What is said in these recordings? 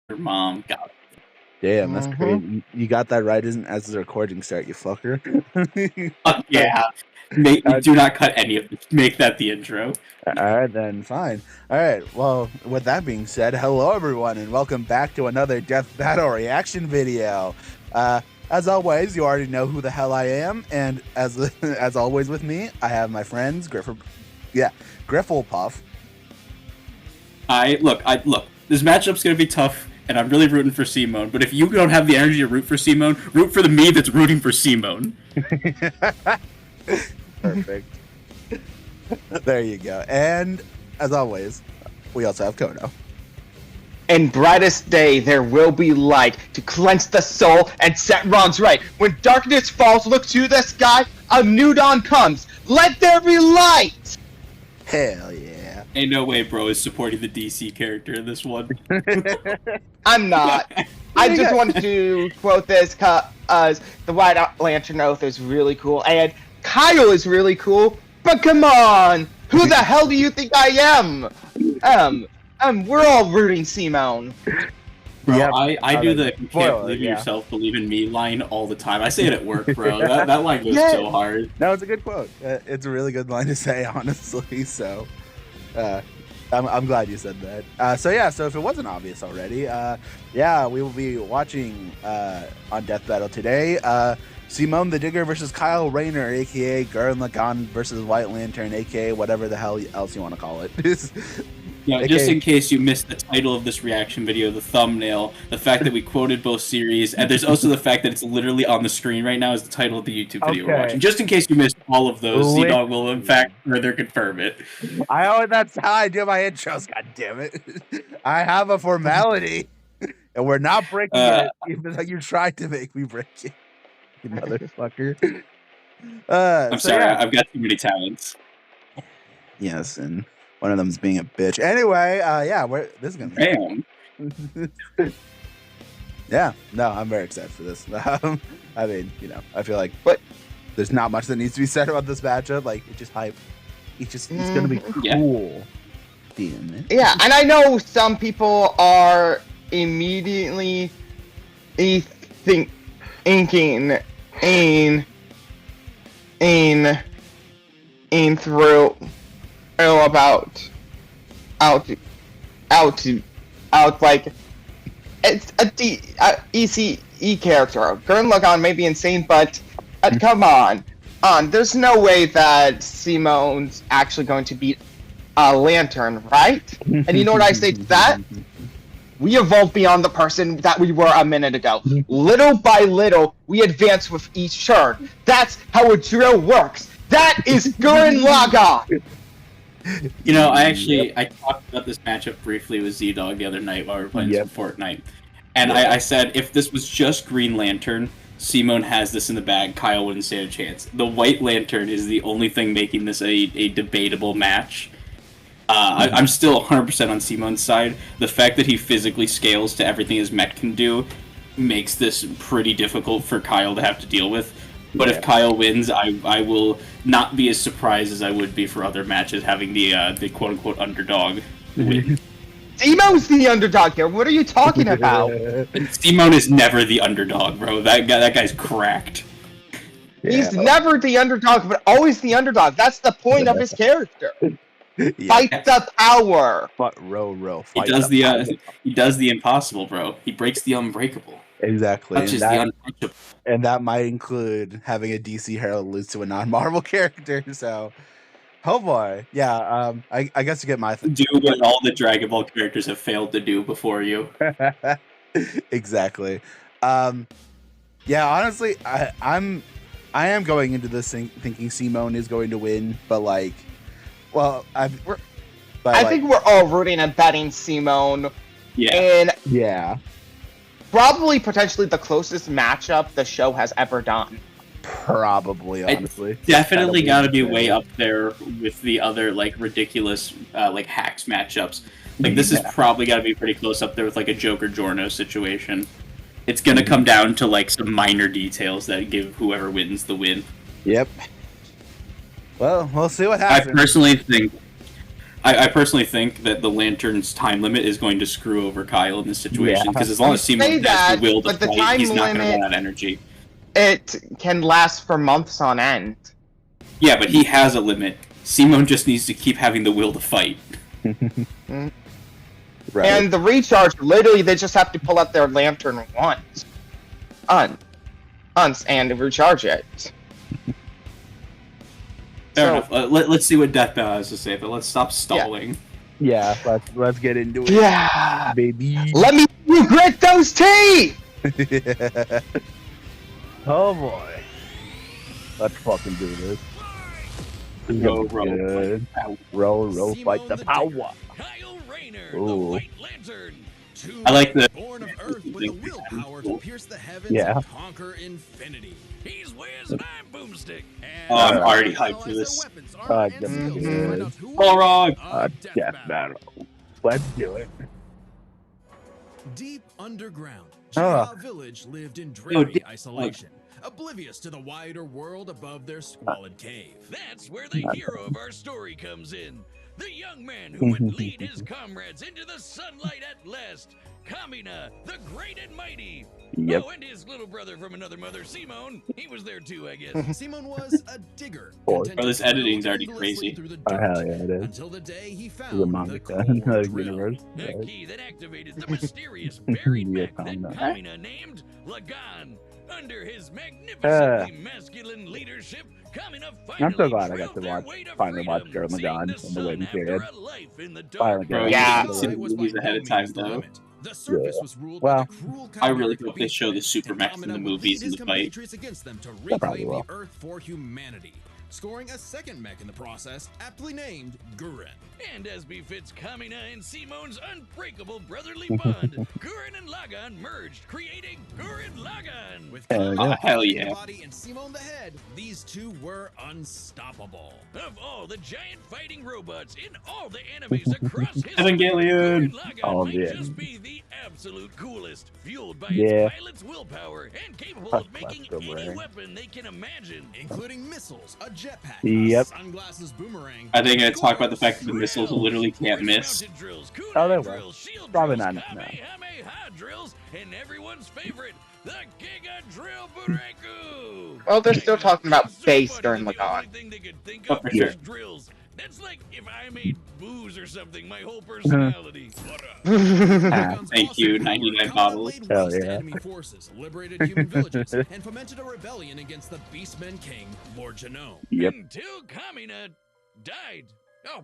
Your mom got it. Damn, that's crazy. You got that right as the recording start, you fucker. Yeah. Do not cut any of it. Make that the intro. All right, then, fine. All right, well, with that being said, hello everyone, and welcome back to another Death Battle reaction video. As always, you already know who the hell I am, and as always with me, I have my friends, Grifflepuff. Look. This matchup's gonna be tough, and I'm really rooting for Simone. But if you don't have the energy to root for Simone, root for the me that's rooting for Simone. Perfect. There you go. And as always, we also have Koto. In brightest day there will be light to cleanse the soul and set wrongs right. When darkness falls, look to the sky, a new dawn comes. Let there be light! Hell yeah. Ain't no way bro is supporting the DC character in this one. I'm not. I just wanted to quote this because the White Lantern Oath is really cool, and Kyle is really cool, but come on! Who the hell do you think I am? We're all rooting Simone. Bro, Yep. I do the you can't believe in yourself, believe in me line all the time. I say it at work, bro. that line goes so hard. No, it's a good quote. It's a really good line to say, honestly. So, I'm glad you said that. So if it wasn't obvious already, we will be watching on Death Battle today. Simone the Digger versus Kyle Rayner, aka Gurren Lagann versus White Lantern, aka whatever the hell else you want to call it. Yeah, just in case you missed the title of this reaction video, the thumbnail, the fact that we quoted both series, and there's also the fact that it's literally on the screen right now is the title of the YouTube video we're watching. Just in case you missed all of those, ZDogg will in fact further confirm it. That's how I do my intros, god damn it. I have a formality, and we're not breaking it, even though you tried to make me break it, you motherfucker. I'm sorry, I've got too many talents. Yes, and one of them is being a bitch. Anyway, this is gonna be. Yeah, no, I'm very excited for this. I mean, I feel like, there's not much that needs to be said about this matchup. Like, it's just hype. It's gonna be cool. Yeah. Damn it. Yeah, and I know some people are immediately thinking through about like it's a ECE character. Gurren Lagann may be insane, but come on, there's no way that Simone's actually going to beat a Lantern, right? And you know what I say to that? We evolved beyond the person that we were a minute ago. Little by little, we advance with each turn. That's how a drill works. That is Gurren Lagann! I talked about this matchup briefly with ZDogg the other night while we were playing some Fortnite. And I said, if this was just Green Lantern, Simone has this in the bag, Kyle wouldn't stand a chance. The White Lantern is the only thing making this a debatable match. I'm still 100% on Simone's side. The fact that he physically scales to everything his mech can do makes this pretty difficult for Kyle to have to deal with. But if Kyle wins, I will not be as surprised as I would be for other matches having the quote-unquote underdog win. Simone's the underdog here. What are you talking about? Simone is never the underdog, bro. That guy's cracked. He's never the underdog, but always the underdog. That's the point of his character. Fight the power. But row. He does the impossible, bro. He breaks the unbreakable. Exactly. Touches the untouchable. And that might include having a DC hero lose to a non-Marvel character. So, oh boy, yeah. I guess to get my do what all the Dragon Ball characters have failed to do before you. Exactly. Yeah. Honestly, I am going into this thinking Simone is going to win, but like, I think we're all rooting and betting Simone. Yeah. And probably potentially the closest matchup the show has ever done. Probably, honestly. It's definitely got to be way up there with the other like ridiculous like hacks matchups. Like this is probably got to be pretty close up there with like a Joker Jorno situation. It's gonna come down to like some minor details that give whoever wins the win. Yep. Well, we'll see what happens. I personally think I personally think that the Lantern's time limit is going to screw over Kyle in this situation, because as long as Simon has the will to fight, he's not going to run out of energy. It can last for months on end. Yeah, but he has a limit. Simon just needs to keep having the will to fight. Right. And the recharge, literally, they just have to pull out their lantern once. And recharge it. Fair enough. Let's see what Deathbow has to say, but let's stop stalling. Yeah, let's get into it. Yeah, baby. Let me grit those teeth! Oh boy. Let's fucking do this. Roll, fight the power. Kyle Rayner, Ooh. the White Lantern. I like the Born of Earth with the willpower to pierce the heavens and conquer infinity. He's Wiz and I'm Boomstick. And I'm already hyped for this. Death battle. Let's do it. Deep underground, ZDogg Village lived in dreary isolation, oblivious to the wider world above their squalid cave. That's where the hero of our story comes in. The young man who would lead his comrades into the sunlight at last. Kamina, the great and mighty. Yep. Oh, and his little brother from another mother, Simon. He was there too, I guess. Simon was a digger. Bro, this editing's already crazy. Oh, hell yeah, it is. Until the day he found The the manga core drill, universe. the key that activated the mysterious buried mech that Kamina named Lagan. Under his magnificently masculine leadership, Kamina I'm so finally glad I got to drilled their way to finally watch freedom, Gurren Lagann seeing in the waiting sun period. after a life in the Finally dark. Bro, Yeah. you didn't see the movies ahead of time, though. The surface was ruled Well, by the cruel I really chimeric hope they show the super and mechs in the Kamina would movies lead in his the fight. compatriots against them to They probably reclaim will. the Earth for humanity, scoring a second mech in the process, aptly named Gurren. And as befits Kamina and Simon's unbreakable brotherly bond, Gurren and Lagan merged, creating Gurren Lagan. With Hell Kamina yeah. Hell the yeah. body and Simon the head, these two were unstoppable. Of all the giant fighting robots in all the animes across history, Evangelion! Gurren Lagann Oh, might yeah. just be the absolute coolest, fueled by Yeah. its pilot's willpower and capable of making Let's go, any Ray. weapon they can imagine, including missiles, a jetpack, Yep. a sunglasses boomerang. I think I talk about the fact that the missiles literally can't miss. Drills, Oh, they kunai will. drills, shield Probably drills, not, no. Kamehameha drills, and everyone's favorite, the Giga Drill Buraku. Well, they're still talking about base during The Lagan. only thing they could think Oh, of for was sure. drills. That's like if I made booze or something, my whole personality. Thank you, 99 bottles. Hell yeah. Enemy forces, liberated human villages, and fomented a rebellion against the Beastmen King, Lord Genome. Yep. Until Kamina died.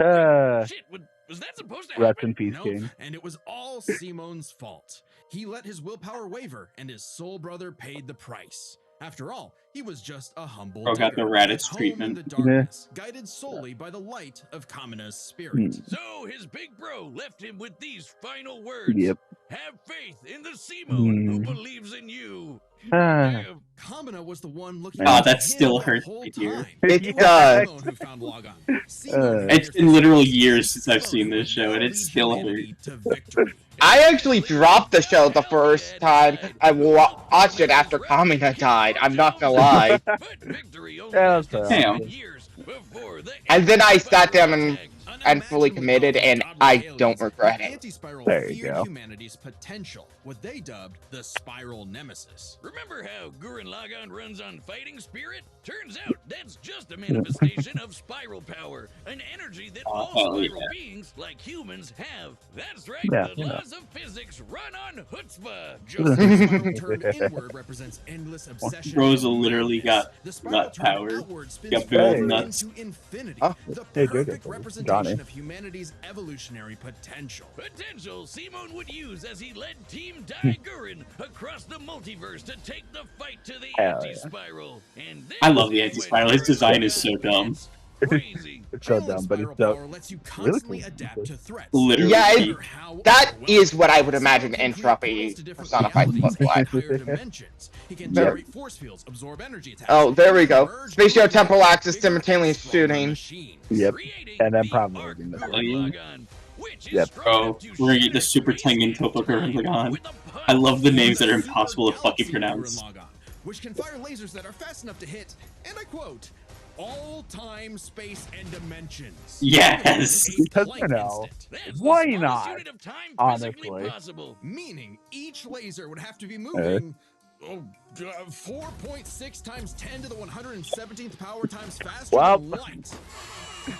Oh, Uh, shit, was that supposed to Rest happen? in peace, No, King. and it was all Simon's fault. He let his willpower waver, and his soul brother paid the price. After all, he was just a humble Bro got the digger, raddest at home treatment. in the darkness, guided solely by the light of Kamina's spirit. So his big bro left him with these final words. Yep. Have faith in the Simon who believes in you. Kamina was the one looking Ah, after that him still the hurts whole to hear. time. It It was does. Simon who found Lagan. Simon It's been literal years since I've seen this show, and it still humanity hurts. to victory. I actually dropped the show the first time I watched it after Kamina died. I'm not gonna lie. But victory only Yeah, lasted that's 7 fair. years before the And then I sat down and fully committed, and I don't regret it. Anti-Spiral There you feared go. humanity's potential, what they dubbed the Spiral Nemesis. Remember how Gurren Lagann runs on fighting spirit? Turns out that's just a manifestation of spiral power, an energy that all hell spiral yeah. beings like humans have. That's right, Yeah, the yeah. laws of physics run on chutzpah. Just as the spiral turned inward represents endless obsession. Rosa with literally madness, got the spiral nut turned power. outward spins Got big forward nuts. into infinity. Oh, The hey, dude, perfect Johnny. representation of humanity's evolutionary potential. Potential Simon would use as he led Team Gurren across the multiverse to take the fight to the Hell yeah. anti-spiral. And I love the anti-spiral. His design is so dumb. Crazy. It's so dumb, but it's so Power lets you really constantly cool. adapt to threats. Literally. Yeah, No it- matter how that overwhelming. is what I would imagine Simon can entropy create portals to different personified realities look like. and higher dimensions. He can Yep. generate force fields, absorb energy attacks. Oh, there we go. Merge Spatio with temporal axis bigger, simultaneous stronger shooting. machines, Yep. creating And then the probably Arc moving the Gurren volume. Lagann, which is Yep. strong Bro, enough to we're gonna get the shatter Super space Tengen and Topo Gurren time Lagann. with the punch I love the of names that are Super impossible to fucking Galaxy pronounce. Gurren Lagann, which can fire lasers that are fast enough to hit, and I quote, all time, space, and dimensions. Yes. A Because, Planck you know, instant. That's the why smallest not? unit of time physically Honestly. possible. Meaning each laser would have to be moving 4.6 times 10 to the 117th power times faster Well. than light.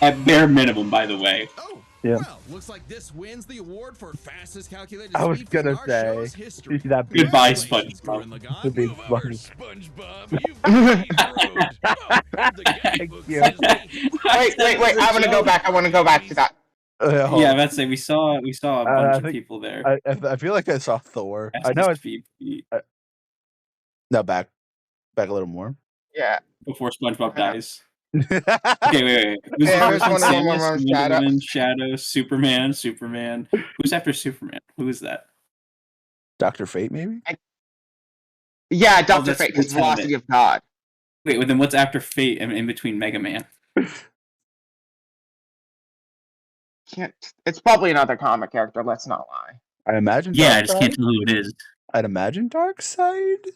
At bare minimum, by the way. Oh, Yeah. well, looks like this wins the award for fastest calculated I was speed in gonna our say, show's history. that Goodbye, Congratulations, SpongeBob. Gurren Lagann. The big Move over, sponge. SpongeBob. You've been road. Oh, and the guidebook you. says they hit Wait. I want to go back. I want to go back to that. Yeah, let's say we saw a bunch of people there. I feel like I saw Thor. I Fastest know it's feet no back a little more. Yeah. before SpongeBob Yeah. dies. Okay, wait. Who's Yeah, the there's first one? one more Samus, Shadow. Wonder Woman, Shadow, Superman. Who's after Superman? Who is that? Dr. Fate, maybe? Yeah, Dr. that's Fate, because Lieutenant. Velocity of God. Wait, well, then what's after Fate and in between Mega Man? It's probably another comic character, let's not lie. I imagine. Yeah, I Darkseid? just can't tell who it is. I'd imagine Darkseid.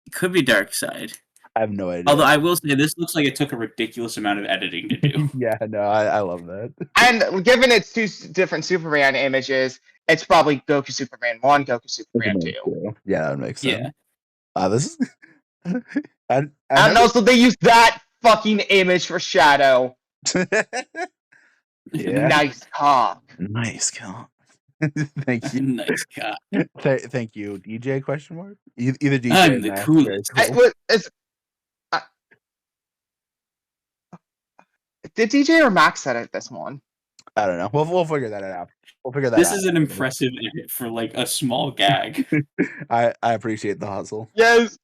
It could be Darkseid. I have no idea. Although I will say this looks like it took a ridiculous amount of editing to do. Yeah, no, I love that. And given it's two different Superman images, it's probably Goku Superman 1, Goku Superman 2. Yeah, that makes sense. Yeah. This is. And also, they used that fucking image for Shadow. Yeah. Nice cock. Nice count. Thank you. Nice God. Thank you. DJ question mark? Either DJ. I'm or the Max. coolest. Very cool. Did DJ or Max edit this one? I don't know. We'll figure that out. We'll figure that This out. is an impressive edit for like a small gag. I appreciate the hustle. Yes.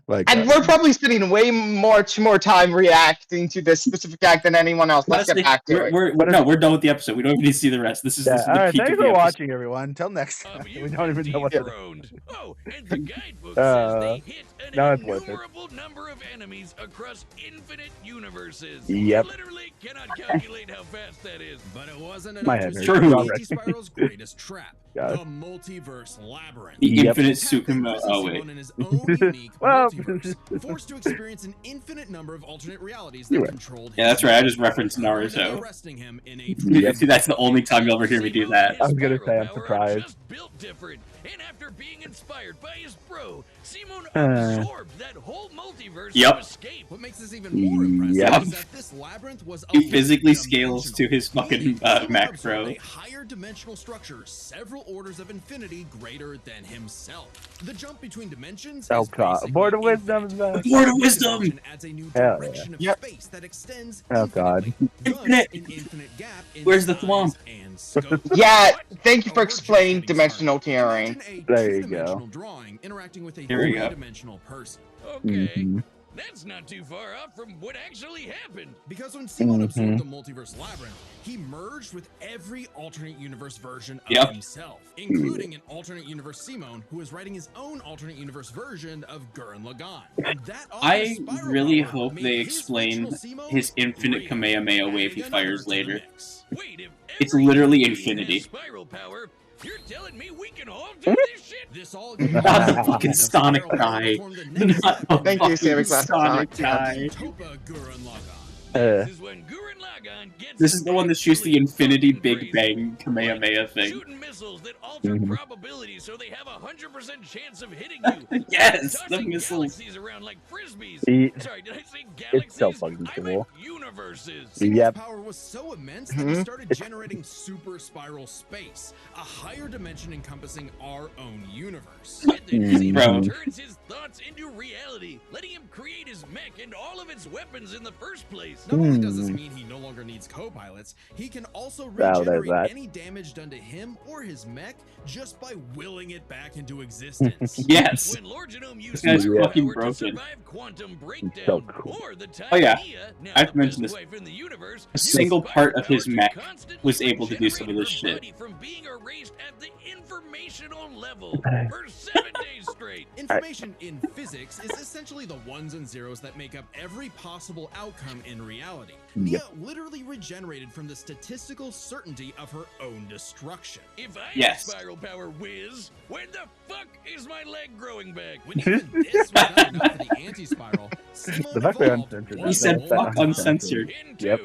Like, And we're probably spending way more time reacting to this specific gag than anyone else. Let's get back to it. We're done with the episode. We don't even need to see the rest. This is yeah. the All right. peak Thanks of the for episode. watching, everyone. Until next time. We don't even know what to do. Oh, and the guidebook says they hit an no, it's worth it. innumerable number of enemies across infinite universes. Yep. You literally cannot calculate how fast that is. But it wasn't My enough head to hurts. True. Multi-Spiral's greatest trap, Got the it. multiverse labyrinth. The Yep. infinite This happened Sukima. because Oh Simon wait. in his own unique Well- multiverse, forced to experience an infinite number of alternate realities You're that right. controlled Yeah, that's right. I just his referenced Naruto. arresting him in a Yep. See, that's the only time you'll ever hear me do that. I was gonna say, I'm surprised. Just built different, and after being inspired by his bro, Simon Uh. absorbed that whole multiverse Yep. to escape. What makes this even more impressive Yep. is that this labyrinth was He physically a scales dimensional. to his fucking Meaning Simon macro. absorbed a higher dimensional structure, several orders of infinity greater than himself. The jump between dimensions Oh is god. basically Board of wisdom infinite. is back. Board of Each wisdom! dimension adds a new Hell direction yeah. of Yep. space that extends Oh, God. infinitely, thus Infinite. an infinite gap in Where's the size thwomp? and scope. Yeah, What? thank you for Oh, we're just explaining getting dimensional started. tearing. Imagine a There you two-dimensional go. drawing interacting with a Here we go. three-dimensional person. Okay, Mhm. that's not too far off from what actually happened. Because when Simon absorbed the multiverse labyrinth, he merged with every alternate universe version of Yep. himself, including an alternate universe Simon, who is writing his own alternate universe version of Gurren Lagann. And that I other spiral really power hope made they his explain fictional Simon his infinite real, Kamehameha wave he adding fires another to the later. mix. Wait, if It's every literally entity has infinity. Spiral power. You're telling me we can all do this shit? This all Not the fucking Sonic guy. Not the Thank you, fucking Sammy Classic Sonic Sonic. guy. Topa Gurren Lagann. Uh. This is when Gurren Lagann gets This is the one that shoots the actually infinity fucking Big crazy. Bang Kamehameha thing. Shooting missiles that alter Mhm. probability so they have a 100% chance of hitting you. Yes, the Tossing missiles. galaxies around like frisbees. Ye- Sorry, did I say galaxies? It's so fucking I cool. meant universes. Yep. Power was so immense that he started generating super spiral space, a higher dimension encompassing our own universe. Get this, he Bro. turns his thoughts into reality, letting him create his mech and all of its weapons in the first place. Not only does this mean he no longer needs co-pilots, he can also there's regenerate that. any damage done to him or his mech just by willing it back into existence. Yes. When Lord Genome used This guy's spiral fucking power to broken. survive quantum breakdown, so cool. or the time Oh, yeah. Mia, now I've the mentioned best this. wife in the universe, A single used part of spiral his power to mech constantly was able to do some of this regenerate her shit. body from being erased at the informational level for 7 days straight. Information in physics is essentially the ones and zeros that make up every possible outcome in reality. Mia literally regenerated from the statistical certainty of her own destruction. If I Yes. have spiral power whiz, when the fuck is my leg growing back? When even this was not enough for the anti-spiral, Simone The fact they're evolved uncensored. one He said more fuck time. uncensored. Into Yep.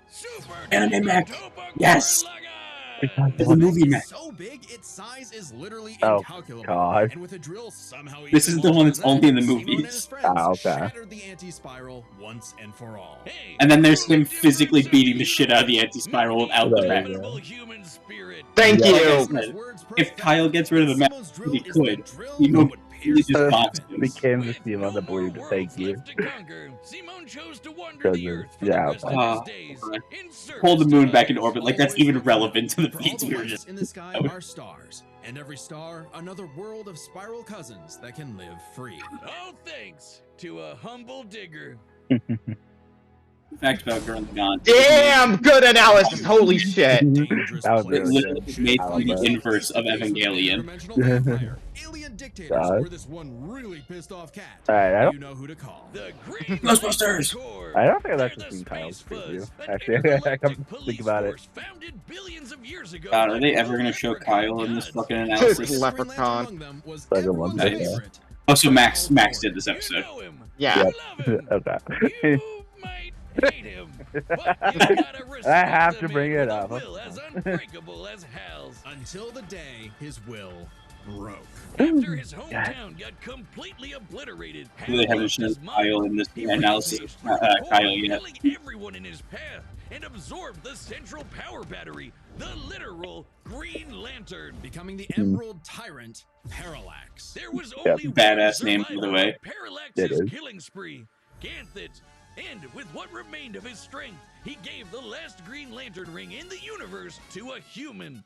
Super Anime mech. Topo Yes. Gurlagan. It's a movie It's mech. so big, its size is literally Oh, incalculable. God. And with a drill somehow This even is the one that's larger only in than the that, Simone and movies. his friends Ah, okay. shattered the anti-spiral once and for all. Hey, And then there's him truly physically different beating the shit out of the anti-spiral without the Right. mech. Indomitable human spirit. Thank Yeah. you. Like I said, if Kyle gets rid of the mech, Simone's drill he is the could. drill He that would would he pierce just the box heavens. him. Became the With Simon no that more believed it. worlds Thank you. left to conquer, Simone chose to wander Because the of- earth for yeah, the rest of okay. his days. in service Pull the to moon back in others. orbit. Like that's even relevant to the For all Fates the version. lights in the sky are stars, and every star another world of spiral cousins that can live free. All thanks to a humble digger. Fact about Gurren Lagann. Damn, good analysis. Holy shit. Dangerous That was It really literally good. is made I from love the that. inverse of Evangelion. Interdimensional vampire, alien dictators, God. or this one really pissed off cat. Alright, I don't- You know who to call. The Green Ghostbusters! Corps. I don't think I've They're actually the seen Kyle's Space preview. Fuzz, an Actually, I come intergalactic to think police about it. force founded billions of years ago God, are by they ever blue gonna show leprechauns. Kyle in this fucking The analysis? greatest Leprechaun. Green Lantern among them was Like a everyone's one day. favorite. Oh, so Max did this You episode. know him. Yeah. You love him. Okay. You might hate him, but you gotta respect have the to man bring it with a up. will as unbreakable as Hal's. Until the day his will broke. After his hometown got completely obliterated, They haven't Hal shown lost his Kyle mind. in this He analysis. rampaged through the core, Kyle yet. killing everyone in his path, and absorbed the central power battery, the literal Green Lantern. Becoming the Emerald Tyrant, Parallax. There was Yeah, only badass one name, by the survivor way. of It Parallax's is. killing spree, Ganthet. And with what remained of his strength, he gave the last Green Lantern ring in the universe to a human,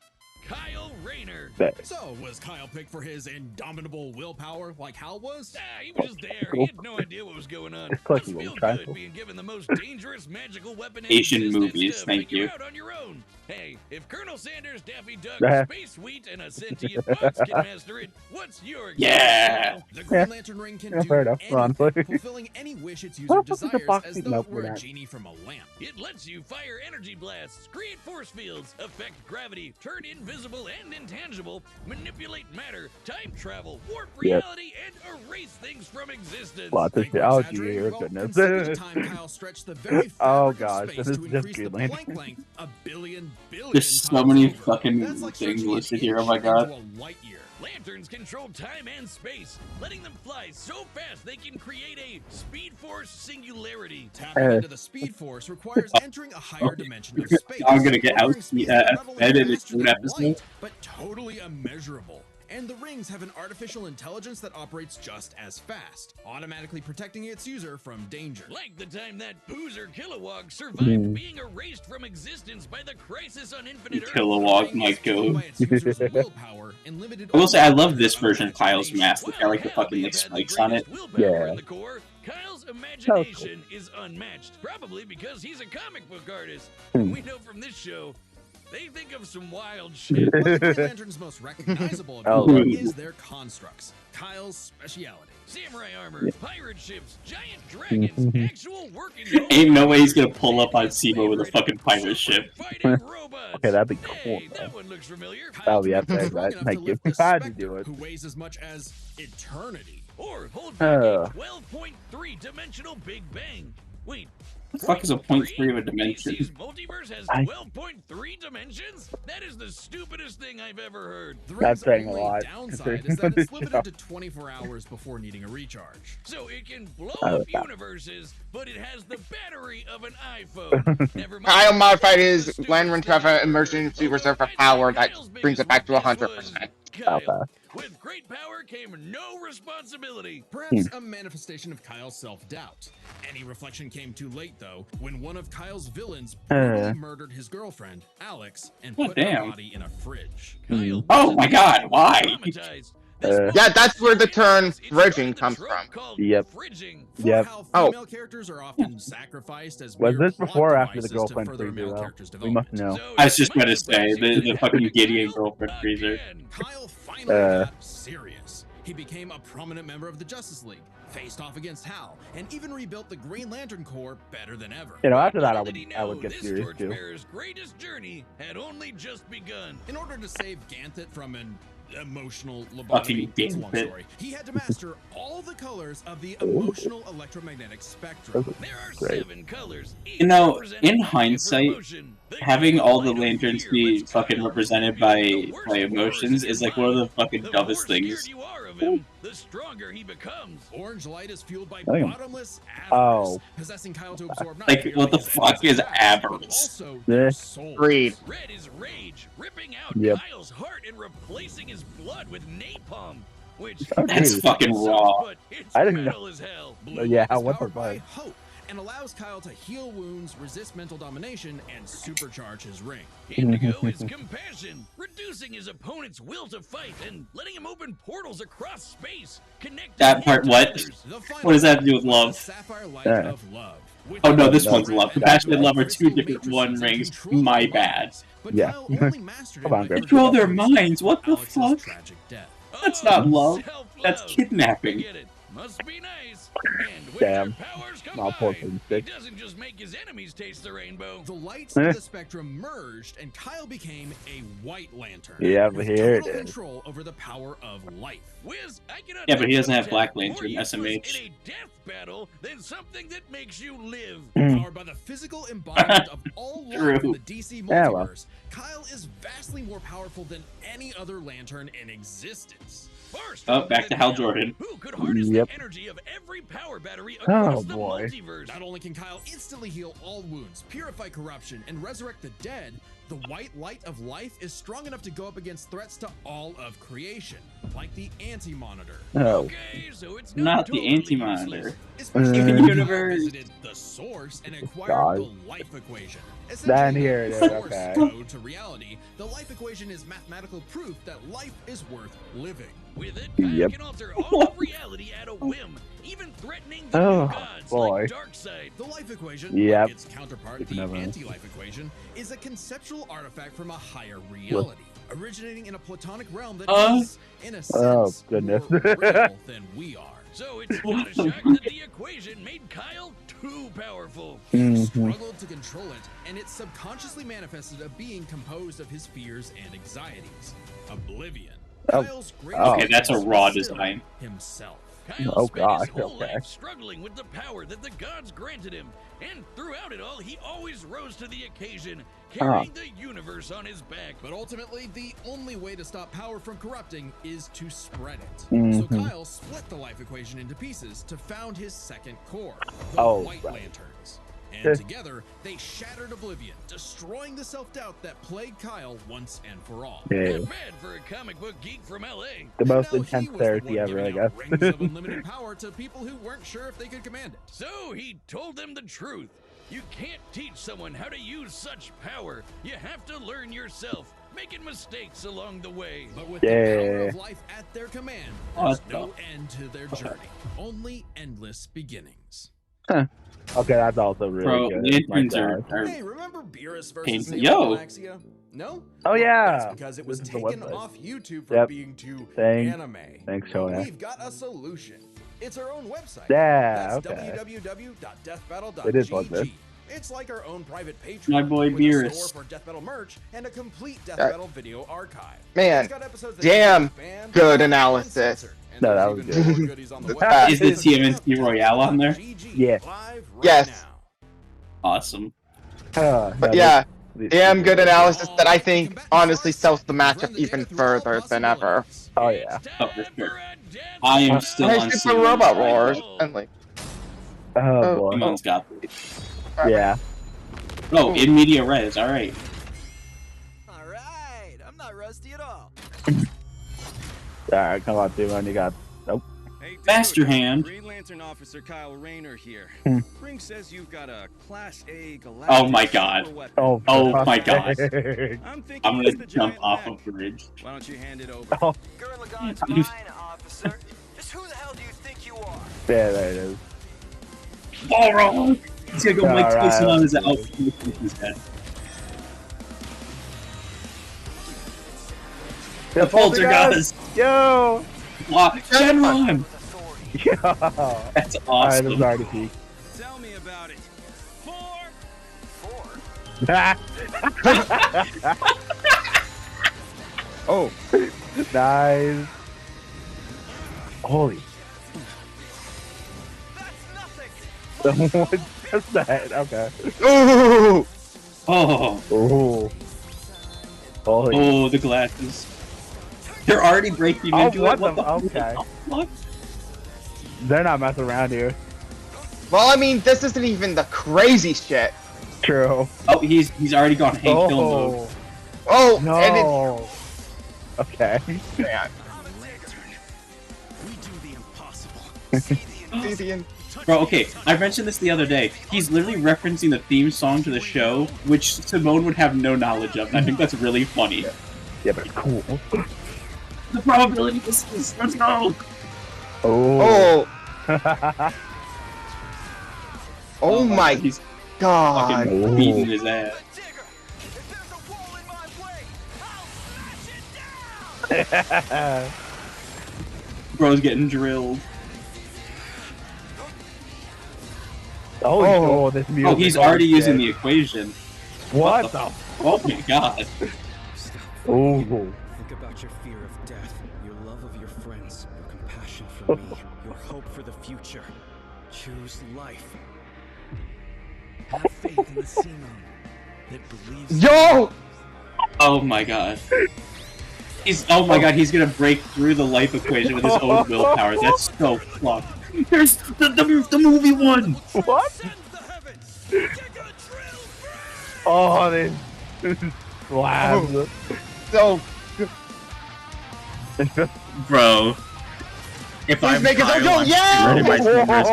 Kyle Rayner. So, was Kyle picked for his indomitable willpower like Hal was? He was just there. He had no idea what was going on. It's Must collectible, feel trifle. good being given the most dangerous magical weapon in Asian existence movies, to thank figure you. out on your own. Hey, if Colonel Sanders, Daffy Duck, Ah. Space Wheat, and a sentient box can master it, what's your Yeah. excuse? The Green Lantern ring can Yeah, do fair enough, honestly. anything, fulfilling any wish its user What the fuck is the desires box as eating though up it were for a that? genie from a lamp. It lets you fire energy blasts, create force fields, affect gravity, turn invisible and intangible, manipulate matter, time travel, warp Yep. reality, and erase things from existence. Lots of Think shit. we're Oh, exaggerating? dear Well, goodness. consider the time Kyle stretched the very Oh, fabric gosh, of space this is to just increase the Green Planck length a billion There's so times many over. fucking That's like things stretching an listed here. Oh inch my god. into a light year. Lanterns control time and space, letting them fly so fast they can create a speed force singularity. Tapping into the Speed Force requires entering a higher dimension of space. I'm gonna get offering out speeds that are not only edited faster to an than episode. light, but totally immeasurable. And the rings have an artificial intelligence that operates just as fast, automatically protecting its user from danger. Like the time that Boozer Kilowog survived being erased from existence by the Crisis on Infinite Earth. Kilowog, Ring my is fueled goat. by its user's willpower and limited I will say I love overload this of version of Kyle's imagination. mask. I like the Hal fucking may like have had the spikes on it. greatest willpower Yeah. in the core, Kyle's imagination is unmatched, probably because he's a comic book artist. And we know from this show, they think of some wild shit. What the Green Lantern's most recognizable Oh, ability right. is their constructs, Kyle's speciality. Samurai armor, pirate ships, giant dragons, actual working Ain't no way he's gonna pull up on Simo with a fucking pirate ship. fighting robots. Okay, that'd be cool, Hey, though. that one looks familiar. That'll be Kyle's epic, strong right? enough Thank to you. lift the How'd you Spectre, do it? who weighs as much as eternity. Or hold back a Uh. 12.3 dimensional Big Bang. Wait, What the fuck is a 0.3 of a dimension? DC's multiverse has I- 12.3 dimensions? That is the stupidest thing I've ever heard. The That's ring's saying a only lot, downside considering is that it's the limited show. to 24 hours before needing a recharge. So it can blow Oh, up yeah. universes, but it has the battery of an iPhone. Never mind. Kyle modified The his stupidest Lantern to have thing an I've emergency ever reserve heard. of power that Kyle's brings it biggest back to weakness 100%. was Kyle. Okay. With great power came no responsibility. Perhaps a manifestation of Kyle's self-doubt. Any reflection came too late, though, when one of Kyle's villains brutally murdered his girlfriend, Alex, and Oh, put her damn. body in a fridge. Kyle Oh wasn't my God, why? traumatized. This Yeah, that's where the term it's fridging the comes trope from. called Yep. Fridging. For Yep. how Oh. female characters are often sacrificed as Was mere this plot before or after the devices to girlfriend further freezer, male though? characters' We must development. know. So I was just it might gonna say, surprise you the that fucking Kyle Gideon girlfriend freezer. again. Kyle finally got serious. He became a prominent member of the Justice League, faced off against Hal, and even rebuilt the Green Lantern Corps better than ever. You know, after that, Little did he I would know get this serious too. torchbearer's greatest journey had only just begun. In order to save Ganthet from an emotional Fucking lobotomy, it's a long Ganthet. story, he had to master all the colors of the emotional electromagnetic spectrum. There are Great. 7 colors. each You know, representing in a different hindsight, emotion. The having green all the light of lanterns fear be lets fucking Kyle represented feel by the worst emotions force in is his like one of the mind. fucking The dumbest more things. scared you are of him, the stronger he becomes. Orange light is fueled by Damn. bottomless avarice, Oh. possessing Kyle to absorb not Like, merely what the his fuck enemy's is attacks, but avarice? also Yeah. their souls. Greed. Red is rage, ripping out Yep. Kyle's heart and replacing his blood with napalm. Which That's is fucking sucks, raw. but it's I didn't know. metal as hell. Blue Yeah, light is what the powered by fuck? hope and allows Kyle to heal wounds, resist mental domination, and supercharge his ring. Indigo is compassion, reducing his opponent's will to fight and letting him open portals across space. Connecting That part, him to what? others. The final What does that have to do with was the love? Sapphire light Yeah. of love. which Oh no, this No, one's love. Compassion and love are two crystal different one matrices and rings. control My their bad. minds, But Yeah. Kyle only mastered it Come on, by Griff. Control their overcoming minds. What the Alex's fuck? tragic death. That's not love. Self-love. That's kidnapping. Get it. Must be nice. And with Damn. their powers I'll pour combined, some he stick. doesn't just make his enemies taste the rainbow. The lights of the spectrum merged, and Kyle became a White Lantern. Yeah, with here it total is. control over the power of life. Wiz, I cannot Yeah, but he think doesn't of have a Black tech more Lantern, useless SMH. in a death battle than something that makes you live. Powered by the physical embodiment of all life True. in the DC Yeah, well. multiverse, Kyle is vastly more powerful than any other Lantern in existence. Far Oh, stronger back to than Hal him, Jordan. Who could harness Yep. the energy of every power battery across the boy. multiverse? Not only can Kyle instantly heal all wounds, purify corruption, and resurrect the dead, the white light of life is strong enough to go up against threats to all of creation, like the Anti-Monitor. Oh. Okay, so it's Not the totally Anti-Monitor. useless. Especially Uh, when Kyle Universe. visited the source and acquired God. the life equation. Then Essentially, here it is, the Source okay. Code to reality, the life equation is mathematical proof that life is worth living. With it, Kyle Yep. can alter all of reality at a whim, even threatening the Oh, new gods boy. like Darkseid. The life equation, Yep. like its counterpart, Speaking the of, anti-life equation, is a conceptual artifact from a higher reality, originating in a platonic realm that is, in a Oh, sense, goodness. more real than we are. So it's not a shock that the equation made Kyle too powerful. He Mhm. struggled to control it, and it subconsciously manifested a being composed of his fears and anxieties. Oblivion. Oh. Kyle's Okay, that's a raw weakness was design. himself. Kyle Oh, spent his God, whole okay. life struggling with the power that the gods granted him, and throughout it all, he always rose to the occasion, carrying the universe on his back. But ultimately, the only way to stop power from corrupting is to spread it. Mhm. So Kyle split the life equation into pieces to found his second core, the Oh, White right. Lanterns. Sure. And together, they shattered Oblivion, destroying the self-doubt that plagued Kyle once and for all. Yeah. Not bad for a comic book geek from LA. The most Now he intense was the therapy one ever, I giving out guess. rings of unlimited power to people who weren't sure if they could command it. So he told them the truth. You can't teach someone how to use such power. You have to learn yourself, making mistakes along the way. But with the power Yeah. of life at their command, What there's no the end to their journey, only endless beginnings. Okay, that's also really Bro, good. My lanterns are, God. are Hey, remember Beerus versus Painful. Sailor Yo. Galaxia? No? Oh, yeah. That's because it was This is the taken website. off YouTube for Yep. being too Thanks. anime. Thanks, But Shoya. we've got a solution. It's our own website. Yeah, That's okay. www.deathbattle.gg. It is like this. It's like our own private Patreon. My boy with Beerus. a store for Death Battle merch and a complete Death That- Battle video archive. Man, It's got episodes that damn get banned, good and analysis. censored. And No, there's that was even good. more goodies on the Ah, website. Is the TMNT Royale on there? Yes. Live right Yes. now. awesome. But yeah, damn good analysis that I think honestly sells the matchup even further than ever. Oh, yeah. Oh, for sure. I am still Hey, on Super Simon. Robot Wars. And like, Oh, boy. Simon's got this. Yeah. Oh, in media res. All right. All right, I'm not rusty at all. Alright, come on, Simon. You got. Nope. Hey, dude, Master Hand. Green Lantern Officer Kyle Rayner here. Hmm. Ring says you've got a Class A galactic Oh my God. super weapon. Oh, Oh fuck. my God. I'm thinking I'm it's gonna the jump giant off mech. a bridge. Why don't you hand it over? Oh, Gurren Lagann's You- fine, officer. Just who the hell do you think you are? yeah, there it is. Ball wrong. He's gonna go Mike Alright, Tyson on his let's outfit with his head. The Poltergeist. Yo! Wow, Shenron! Yo. That's Alright, awesome. this is already peak. Tell me about it. 4. Oh, Nice. Holy. What's that? Okay. ooh, Oh, Oh. Holy. oh, the glasses. They're already breaking Oh, into what it. What the- the okay. fuck? They're not messing around here. well, I mean, this isn't even the crazy shit. True. Oh, he's already gone Hank Hill mode. Oh, and No. Okay. it's man. We do the impossible. Vivian. Bro, okay, I mentioned this the other day. He's literally referencing the theme song to the show, which Simone would have no knowledge of, and I think that's really funny. Yeah, but it's cool. The probability is let's go! Oh. Oh, oh my He's god. fucking Oh. beating his ass. Bro's getting drilled. Oh, this music. Oh, he's already using the equation. What the? Oh my god. Oh. Think about your fear of death, your love of your friends, your compassion for me, your hope for the future. Choose life. Have faith in the Simone that believes. Yo! Oh my god. Oh my god, he's gonna break through the life equation with his own willpower. That's so fucked. There's the movie one! What? Oh, this slabs. So, Bro. If Please I'm make it so- Kyle, yo, I'm yeah! ready my fingers.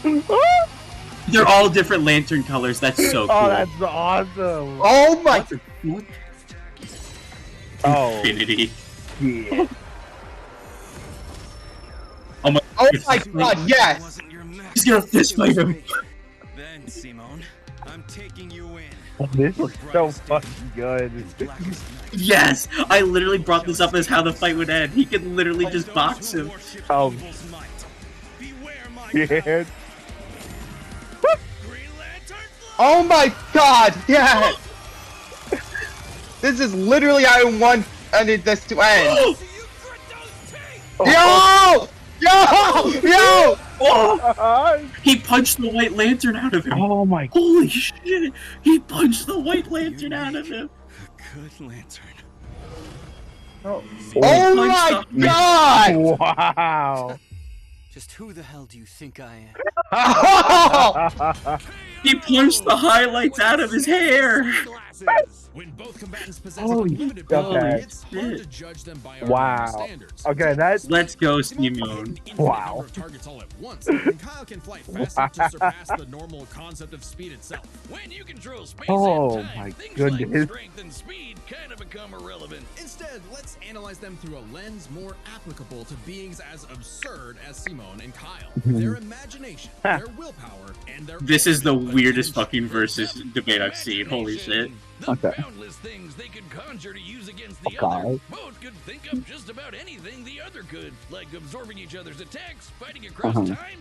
Oh. They're all different lantern colors. That's so cool. Oh, that's awesome. oh my. What? Oh, Infinity. yeah. Oh my, Oh my god, yes! Wasn't your match. he's gonna fist fight him. Then, Simone, I'm taking you in. This looks so fucking good. Blackest night. Yes! I literally brought this up as how the fight would end. He could literally just box him. Oh. Beware my Yeah. Green Lantern Oh my god, yes! This is literly I wanted this to end. Yo! Yo! Yo! Oh! He punched the white lantern out of him. Oh my. Holy shit! He punched the white lantern out of him. Good lantern. Oh punched my the- god! Wow. Just who the hell do you think I am? Oh! He punched the highlights out of his hair. Glasses. When both combatants possess Holy unlimited shit. power, Okay. it's hard to judge them by our Wow. standards. Okay, that's Let's go, Simone can hit Simone. an infinite Wow. number of targets all at once, and Kyle can fly fast to surpass the normal concept of speed itself. When you control space Oh and time, my things goodness. like strength and speed kind of become irrelevant. Instead, let's analyze them through a lens more applicable to beings as absurd as Simone and Kyle. Their imagination, their willpower, and their This is the ultimate weirdest potential. fucking versus debate I've seen. Holy shit. The Okay. boundless things they could conjure to use against the Okay. other. Both could think of just about anything the other could, like absorbing each other's attacks, fighting across time,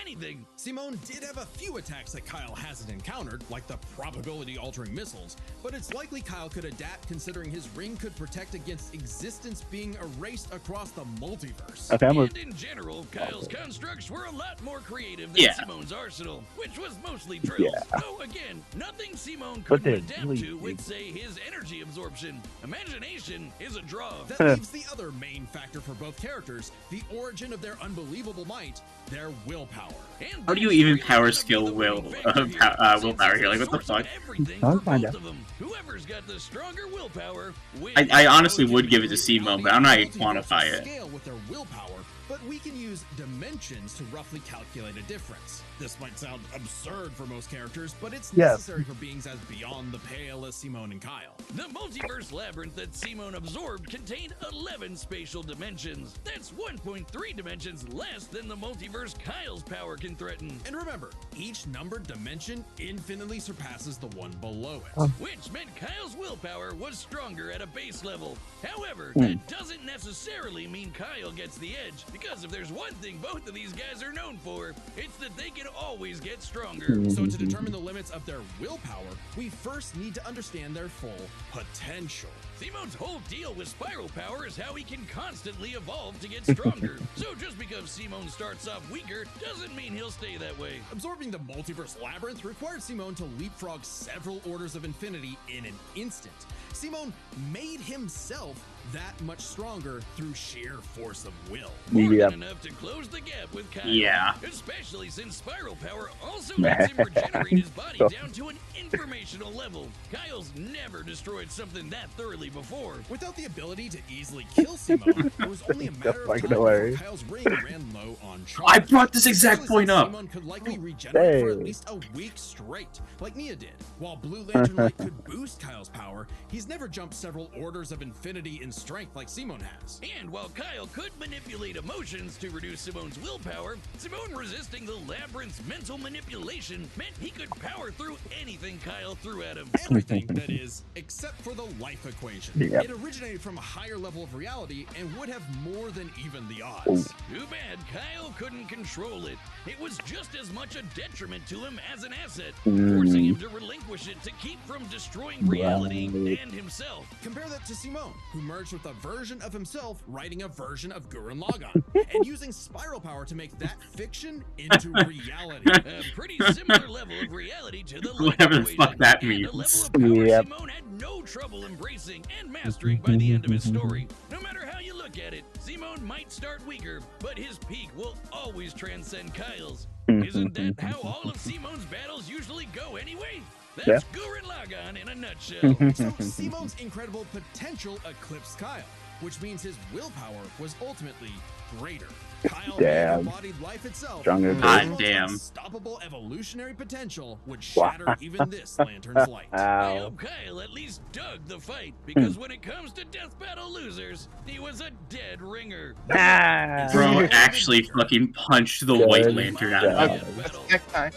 anything. Simone did have a few attacks that Kyle hasn't encountered, like the probability-altering missiles, but it's likely Kyle could adapt considering his ring could protect against existence being erased across the multiverse. okay. And in general, Kyle's constructs were a lot more creative than Yeah. Simone's arsenal, which was mostly drills. Yeah. Though again, nothing Simone But couldn't they're adapt really to with, big. say, his energy absorption. Imagination is a draw. That leaves the other main factor for both characters, the origin of their unbelievable might, their willpower. And How do you that's even really power gonna be skill the will- winning factor here, since willpower it's here? Like, the what the source of fuck? everything I'll for find both out. of them. Whoever's got the stronger willpower wins. I honestly would give it to Simone, but I'm not gonna quantify it. Scale with their willpower, but But we can use dimensions to roughly calculate a difference. This might sound absurd for most characters, but it's necessary for beings as beyond the pale as Simone and Kyle. The multiverse labyrinth that Simone absorbed contained 11 spatial dimensions. That's 1.3 dimensions less than the multiverse Kyle's power can threaten. And remember, each numbered dimension infinitely surpasses the one below it. Which meant Kyle's willpower was stronger at a base level. However, that doesn't necessarily mean Kyle gets the edge, because if there's one thing both of these guys are known for, it's that they can always get stronger. So to determine the limits of their willpower, we first need to understand their full potential. Simone's whole deal with spiral power is how he can constantly evolve to get stronger. So just because Simone starts off weaker doesn't mean he'll stay that way. Absorbing the multiverse labyrinth required Simone to leapfrog several orders of infinity in an instant. Simone made himself that much stronger through sheer force of will. More than enough to close the gap with Kyle. Yeah. Especially since spiral power also lets him regenerate his body down to an informational level. Kyle's never destroyed something that thoroughly before. Without the ability to easily kill Simone, it was only a matter of time before Kyle's ring ran low on charge. I brought this exact point up. Simone could likely regenerate for at least a week straight, like Nia did. While Blue Lantern Light could boost Kyle's power, he's never jumped several orders of infinity in strength like Simone has. And while Kyle could manipulate emotions to reduce Simone's willpower, Simone resisting the labyrinth's mental manipulation meant he could power through anything Kyle threw at him. Everything, that is, except for the life equation. Yep. It originated from a higher level of reality and would have more than even the odds. Too bad Kyle couldn't control it. It was just as much a detriment to him as an asset, forcing him to relinquish it to keep from destroying reality and himself. Compare that to Simone, who merged with a version of himself writing a version of Gurren Lagann, and using spiral power to make that fiction into reality. A pretty similar level of reality to the life Whatever the equation, fuck that and a means. level of power Simone had no trouble embracing and mastering by the end of his story. No matter how you look at it, Simone might start weaker, but his peak will always transcend Kyle's. Isn't that how all of Simone's battles usually go anyway? That's Gurren Lagann in a nutshell. So Simone's incredible potential eclipsed Kyle, which means his willpower was ultimately greater. Kyle embodied life itself. Stronger. God damn. Unstoppable evolutionary potential would shatter even this lantern's light. I hope Kyle at least dug the fight, because when it comes to death battle losers, he was a dead ringer. Bro actually fucking punched the White Lantern out of him. Next time.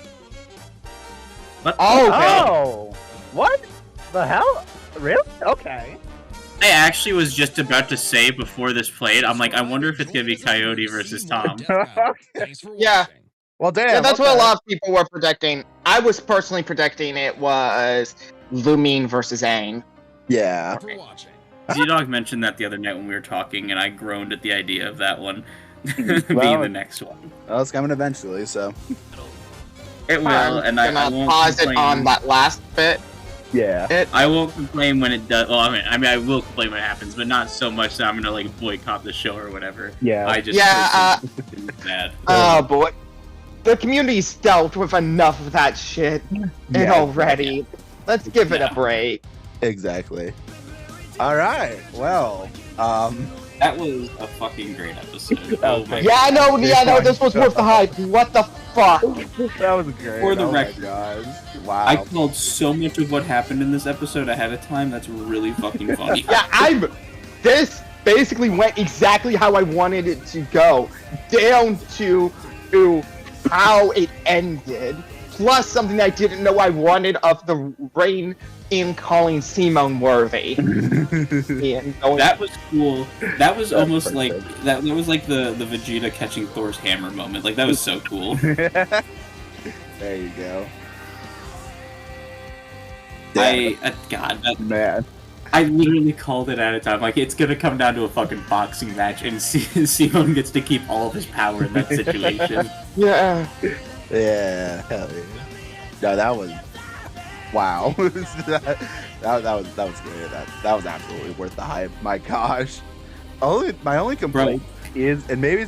What? Oh, what the hell? Really? Okay. I actually was just about to say before this played, I'm like, I wonder if it's gonna be Coyote versus Tom. Thanks for Yeah. watching. Well, damn. Yeah, that's what a lot of people were predicting. I was personally predicting it was Lumine versus Aang. Yeah. For watching. ZDogg mentioned that the other night when we were talking, and I groaned at the idea of that one being the next one. Well, it's coming eventually, so. It will, and I gonna won't pause it complain. on that last bit. Yeah. I won't complain when it does. Well, I mean, I will complain when it happens, but not so much that I'm gonna like boycott the show or whatever. Yeah. I just personally think it's bad. Oh boy, the community's dealt with enough of that shit and already. Let's give it a break. Exactly. All right. Well, That was a fucking great episode. Oh my Yeah, I know. This was worth the hype. What the fuck? that was great. For the oh record, my gosh. Wow. I called so much of what happened in this episode ahead of time. That's really fucking funny. Yeah, this basically went exactly how I wanted it to go, down to how it ended, plus something I didn't know I wanted of the Rain in calling Simone worthy. That was cool. That was almost like that was like the Vegeta catching Thor's hammer moment. Like that was so cool. There you go. God, that, Man. I literally called it at a time. Like, it's gonna come down to a fucking boxing match, and Simone gets to keep all of his power in that situation. Yeah. Yeah. Hell yeah. No, that was. Wow. that was great. That was absolutely worth the hype. My gosh. My only complaint is, and maybe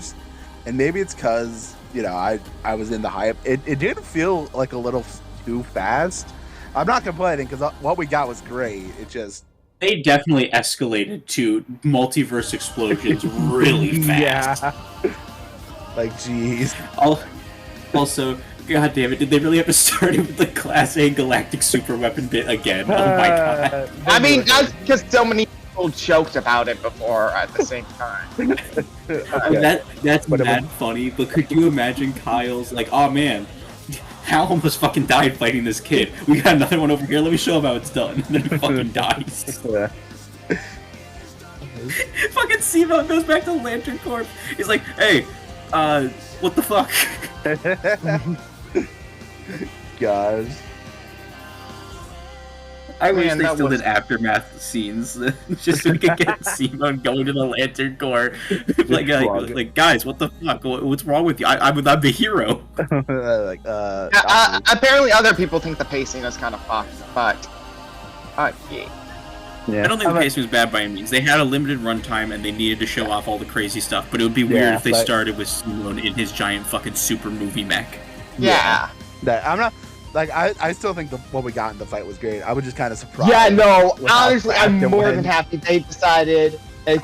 it's because I was in the hype. It did feel like a little too fast. I'm not complaining because what we got was great. It just They definitely escalated to multiverse explosions really fast. Yeah. Like, jeez. Also, god damn it, did they really have to start it with the Class A Galactic Super Weapon bit again? Oh my god. I mean, that's because so many people joked about it before at the same time. That's mad funny, but could you imagine Kyle's like, oh man, Hal almost fucking died fighting this kid. We got another one over here, let me show him how it's done. And then he fucking dies. Yeah. Fucking Simo goes back to Lantern Corp. He's like, hey, what the fuck? Gosh. I wish Man, they that still was- did aftermath scenes just so we could get Simon going to the Lantern Corps. like, guys, what the fuck? What's wrong with you? I'm the hero. Like, Apparently, other people think the pacing is kind of fucked, but yeah. yeah. I don't think the pacing was bad by any means. They had a limited runtime and they needed to show off all the crazy stuff, but it would be weird if they started with Simon in his giant fucking super movie mech. Yeah. That I'm not. Like, I still think what we got in the fight was great. I was just kind of surprised. Yeah, no, with how honestly, fast I'm it more went. than happy they decided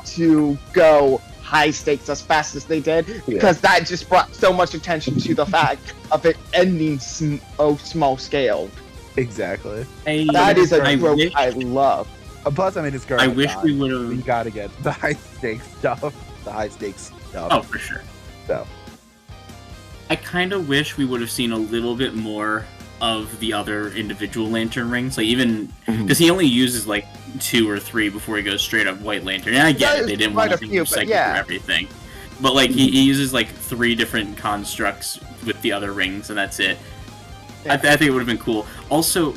to go high stakes as fast as they did, because that just brought so much attention to the fact of it ending small scale. Exactly. That is a trope I love. Plus, I mean, it's I wish we would We have. gotta get the high stakes stuff. The high stakes stuff. Oh, for sure. So. I kind of wish we would have seen a little bit more of the other individual lantern rings, like even because he only uses like 2 or 3 before he goes straight up White Lantern. And I get it; they didn't want to recycle through everything, but like he uses like 3 different constructs with the other rings, and that's it. I think it would have been cool. Also,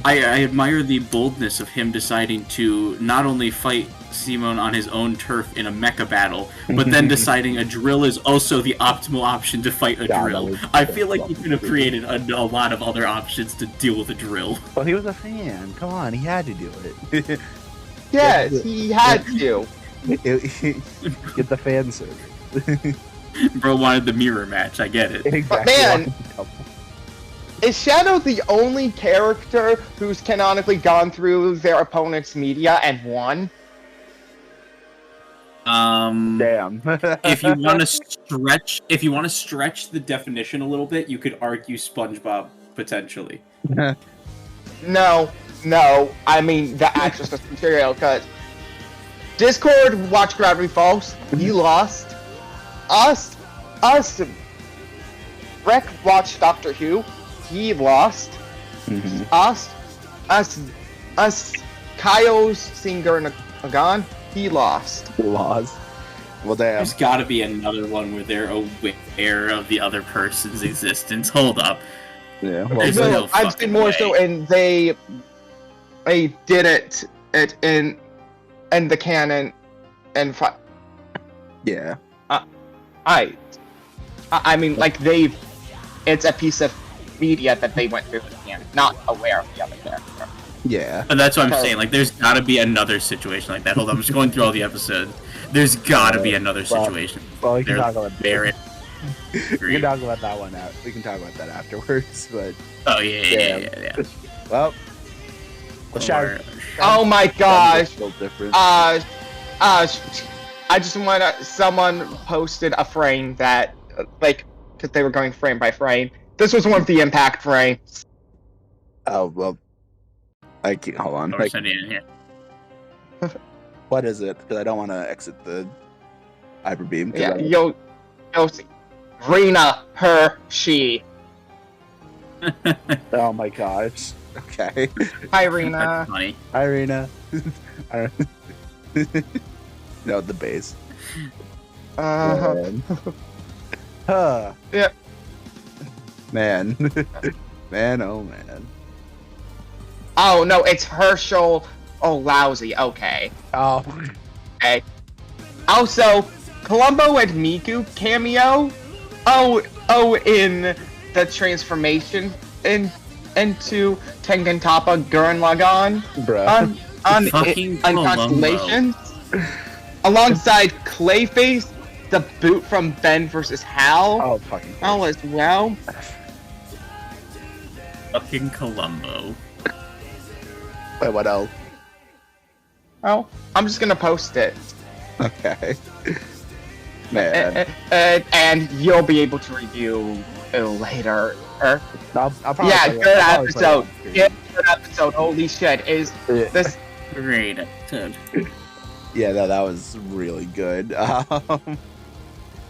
I admire the boldness of him deciding to not only fight Simon on his own turf in a mecha battle, but then deciding a drill is also the optimal option to fight a drill. I feel like he could have created a lot of other options to deal with a drill. Well, he was a fan. Come on, he had to do it. Yes, he had to. Get the fan service. Bro wanted the mirror match. I get it. Exactly. Man, is Shadow the only character who's canonically gone through their opponent's media and won? Damn. if you want to stretch the definition a little bit, you could argue SpongeBob potentially. No. I mean the actress of material, because Discord watched Gravity Falls. He lost. Us. Rec watched Doctor Who. He lost. Us. Kyle's singer Nagan. He lost. Well, damn. There's got to be another one where they're aware of the other person's existence. Hold up. Yeah. There's Well, no I've fucking seen more way. so, and they did it in the canon, and yeah. I mean, like it's a piece of media that they went through the canon, not aware of the other character. Yeah. But that's what I'm saying. Like, there's got to be another situation like that. Hold on, I'm just going through all the episodes. There's got to be another situation. Well, we can They're talk about very. we can talk about that one out. We can talk about that afterwards. But Oh yeah. well, Shadow. Oh my gosh! Still different. I just want to. Someone posted a frame that, like, because they were going frame by frame. This was one of the impact frames. Oh well. I can't. Hold on. Or send it in here. What is it? Because I don't want to exit the hyper beam. Yeah, you'll see. Rayner, her, she. Oh my gosh. Okay. Hi, That's Rayner. funny. Hi, Rena. No, the base. Man. Huh. Yeah. Man. Man, oh man. Oh no, it's Herschel. Oh, lousy. Okay. Oh. Okay. Also, Columbo and Miku cameo. Oh, in the transformation into Tengen Toppa Gurren Lagann Bruh. on Fucking Constellations, alongside Clayface, the boot from Ben versus Hal. Oh, fucking. Hal as well. Fucking Columbo. Wait, what else? Oh, I'm just gonna post it. Okay. Man. And you'll be able to review later. I'll probably Yeah, play it- good I'll probably play it episode. on stream. Yeah, good episode. Holy shit! Is Yeah. this? Great episode. Yeah, that was really good.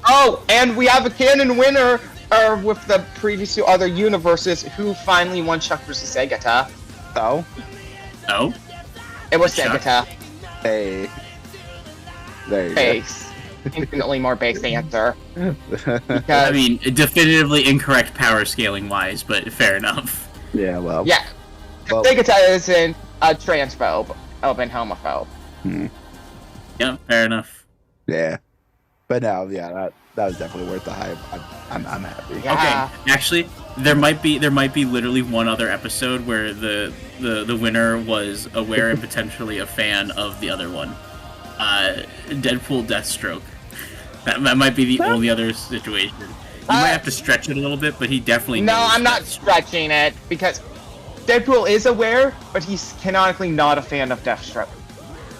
Oh, and we have a canon winner with the previous two other universes who finally won Chuck vs. Segata. Oh, Oh? It was Chuck? Segata. hey. There you Base. Infinitely more base answer. go. Because, I mean, definitively incorrect power scaling wise, but fair enough. Yeah, well. yeah, Well- Segata isn't a transphobe, and homophobe. Yeah, fair enough. Yeah. But no, yeah, that was definitely worth the hype. I'm happy. Yeah. Okay, actually, there might be literally one other episode where the winner was aware and potentially a fan of the other one. Deadpool Deathstroke. That might be the only other situation. You might have to stretch it a little bit, but he definitely No, knows I'm not Deathstroke. stretching it because Deadpool is aware, but he's canonically not a fan of Deathstroke.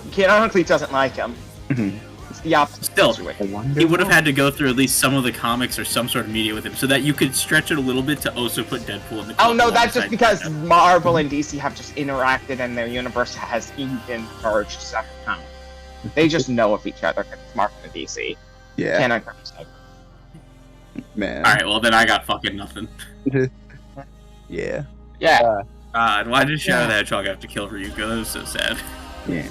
He canonically doesn't like him. Mhm. It's the opposite Still, situation. he would have had to go through at least some of the comics or some sort of media with him, so that you could stretch it a little bit to also put Deadpool in the. Oh no, that's alongside just because Deadpool. Marvel and DC have just interacted and their universe has even merged several times. They just know of each other because it's Marvel and DC. Yeah, Canon crossover. man. All right, well then I got fucking nothing. Yeah. Yeah. God, why did Shadow the Hedgehog have to kill Ryuko? That was so sad. Yeah.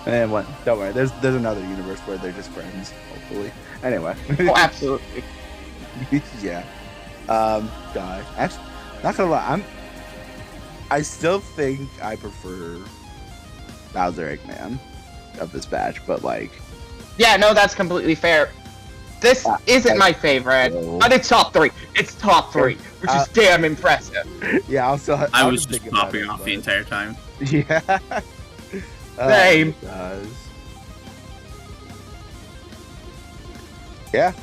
And what? Don't worry. There's another universe where they're just friends. Hopefully. Anyway. Oh, absolutely. Yeah. God. Actually, not gonna lie. I still think I prefer Bowser Eggman of this batch, but like. Yeah, no, that's completely fair. This isn't my favorite, but it's top 3. It's top 3, which is damn impressive. Yeah. Also, I was just popping off the entire time. Yeah. Same. It does. Yeah.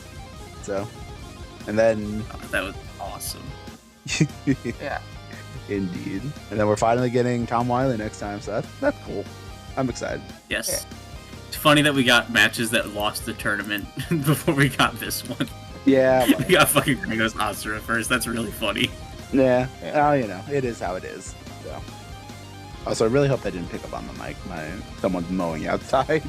So, and then Oh, that was awesome. Yeah. Indeed. And then we're finally getting Tom Wiley next time, so that's cool. I'm excited. Yes. It's funny that we got matches that lost the tournament before we got this one. Yeah. We got fucking Gringos Asura first. That's really funny. Yeah. Oh, you know, it is how it is. So. Also, I really hope that didn't pick up on the mic. Someone's mowing outside.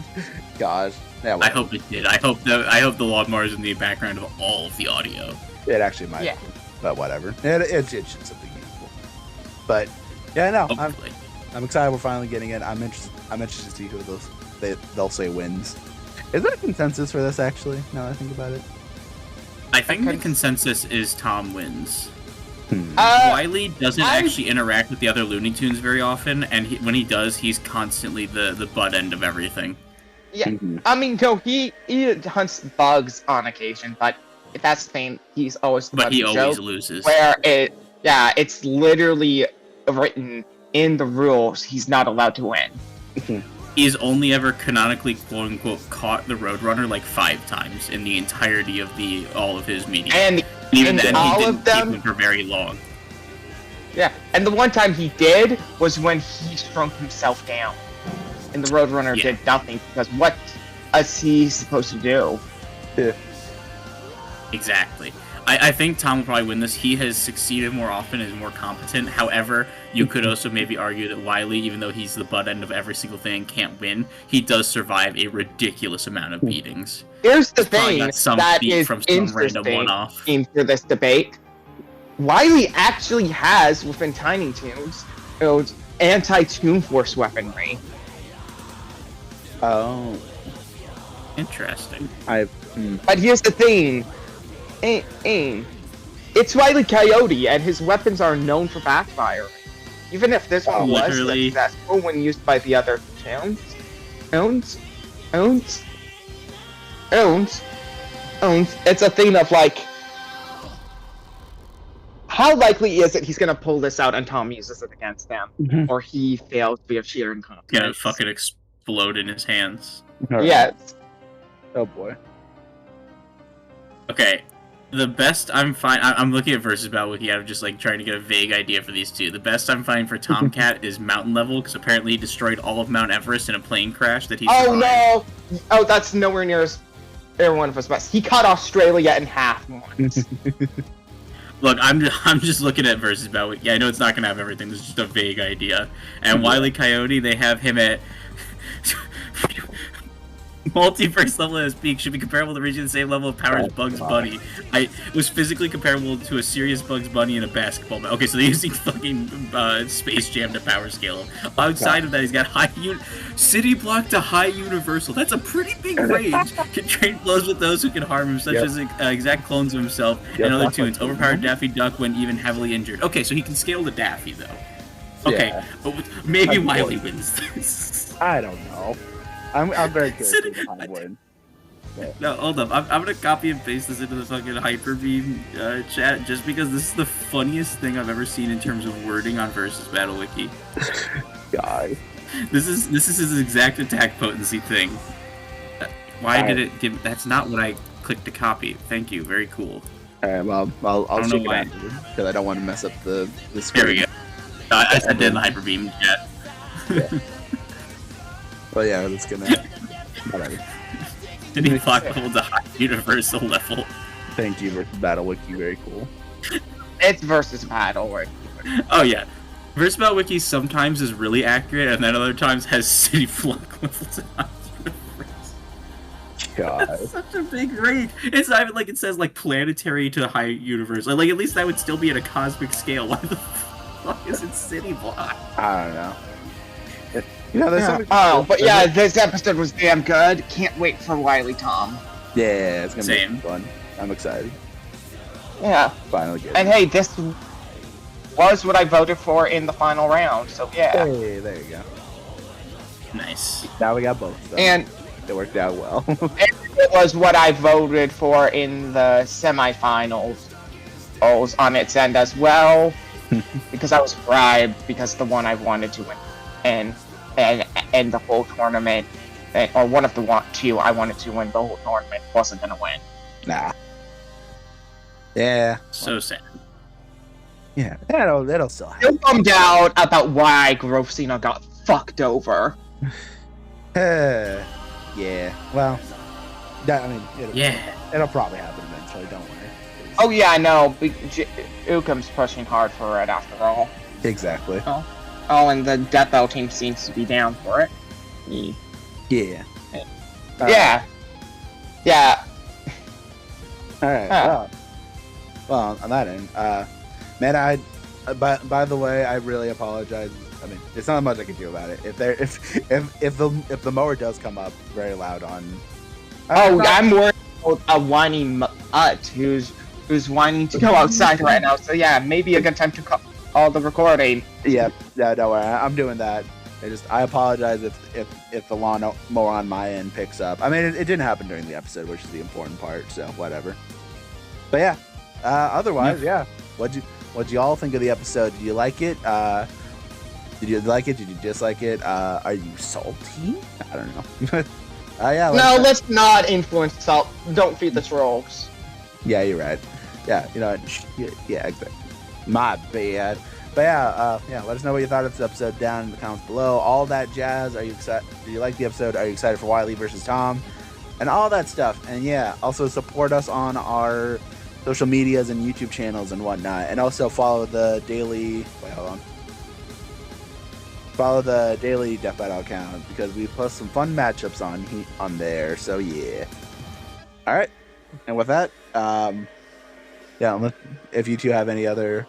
Gosh. Yeah. I hope it did. I hope the lawnmower is in the background of all of the audio. It actually might. Yeah. But whatever. It should something useful. But yeah, no. Hopefully. I'm excited. We're finally getting it. I'm interested to see who they'll say wins. Is there a consensus for this? Actually, now that I think about it. I think the consensus is Tom wins. Uh, Wiley doesn't actually interact with the other Looney Tunes very often, and when he does, he's constantly the butt end of everything. Yeah, I mean, no, he hunts bugs on occasion, but that's the thing. He's always the But butt he of the always joke, loses. Where it's literally written in the rules. He's not allowed to win. He's only ever canonically quote unquote caught the Roadrunner like 5 times in the entirety of all of his media. And even then, all he of didn't keep them, him for very long. yeah. And the one time he did was when he shrunk himself down, and the Roadrunner Yeah. did nothing because what is he supposed to do? Exactly. I think Tom will probably win this. He has succeeded more often and is more competent. However, you could also maybe argue that Wiley, even though he's the butt end of every single thing, can't win. He does survive a ridiculous amount of beatings. Here's the Probably thing got some that beat is from some random interesting one-off. for this debate. Wiley actually has, within Tiny Toons, anti-Toon Force weaponry. Oh, Interesting. But here's the thing. It's Wile E. Coyote, and his weapons are known for backfiring. Even if this one was Literally. successful when used by the other towns. It's a thing of like, how likely is it he's gonna pull this out and Tom uses it against them, or he fails via sheer incompetence? Gonna fucking explode in his hands. Yes. Oh boy. Okay. The best I'm I'm looking at versus battle wiki. I'm just like trying to get a vague idea for these two. The best I'm finding for Tomcat is mountain level, because apparently he destroyed all of Mount Everest in a plane crash that he survived. Oh no! Oh, that's nowhere near as one of his best. He cut Australia in half once. Look, I'm just looking at versus battle. Yeah, I know it's not gonna have everything. This is just a vague idea. And Wile E. Coyote, they have him at multiverse level at his peak should be comparable to reaching the same level of power as Bugs Bunny. I was physically comparable to a serious Bugs Bunny in a basketball match. Okay, so they're using fucking Space Jam to power scale. Outside of that, he's got City Block to high Universal. That's a pretty big range. Can trade blows with those who can harm him, such as exact clones of himself and other tunes. Overpowered Daffy Duck when even heavily injured. Okay, so he can scale to Daffy, though. Okay, but maybe Wily wins this. I don't know. I'm very curious to win. No, hold up. I'm gonna copy and paste this into the fucking Hyper Beam chat just because this is the funniest thing I've ever seen in terms of wording on Versus Battle Wiki. God. This is his exact attack potency thing. Why did it give? That's not what I clicked to copy. Thank you. Very cool. All right, well, I'll check it out because I don't want to mess up the screen. There we go. I sent it in the Hyper Beam chat. Yeah. Well, yeah, that's gonna. Whatever. Did he block level to high universal level? Thank you, Versus Battle Wiki. Very cool. It's Versus Battle Wiki. Oh yeah, Versus Battle Wiki sometimes is really accurate, and then other times has city block level to high universe. God, that's such a big range. It's not even like it says like planetary to high universe. Like at least that would still be at a cosmic scale. Why the fuck is it city block? I don't know. You know, but yeah, this episode was damn good. Can't wait for Wily Tom. Yeah, it's gonna be fun. I'm excited. Yeah. Finally get it. And hey, this was what I voted for in the final round, so yeah. Hey, there you go. Nice. Now we got both. So and it worked out well. And it was what I voted for in the semifinals on its end as well. Because I was bribed because the one I wanted to win. And the whole tournament, or one of the two I wanted to win the whole tournament wasn't gonna win. Nah. Yeah. So sad. Yeah, it'll still happen. Still bummed out about why Grofcina got fucked over. Yeah. Well, it'll probably happen eventually. Don't worry. Oh yeah, I know. Ukum's pushing hard for it after all. Exactly. Oh, and the Death Battle team seems to be down for it. Yeah. Yeah. Alright, well, on that end, man, by the way, I really apologize. I mean, there's not much I can do about it. If the mower does come up very loud on... I'm worried about a whiny mutt who's whining to go outside right now, so yeah, maybe a good time to call the recording. Yeah, don't worry, I'm doing that. I apologize if the lawn mower on my end picks up. I mean, it didn't happen during the episode, which is the important part, so whatever. But yeah, otherwise, yeah. What'd you all think of the episode? Did you like it? Did you like it? Did you dislike it? Are you salty? I don't know. Yeah. Let's not influence salt. Don't feed the trolls. Yeah, you're right. Yeah, you know, yeah, exactly. My bad. But yeah, let us know what you thought of this episode down in the comments below. All that jazz. Are you excited? Do you like the episode? Are you excited for Wily versus Tom? And all that stuff. And yeah, also support us on our social medias and YouTube channels and whatnot. And also follow the daily... Wait, hold on. Follow the daily Death Battle account because we post some fun matchups on there. So yeah. All right. And with that, yeah, if you two have any other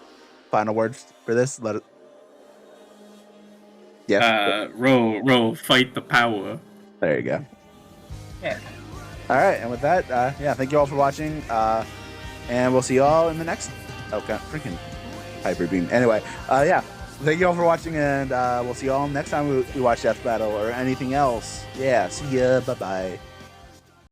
final words for this, let it. Yeah. Row, fight the power. There you go. Yeah. All right, and with that, yeah, thank you all for watching, and we'll see you all in the next. Okay, freaking Hyper Beam. Anyway, yeah, thank you all for watching, and we'll see you all next time we watch Death Battle or anything else. Yeah, see ya. Bye bye.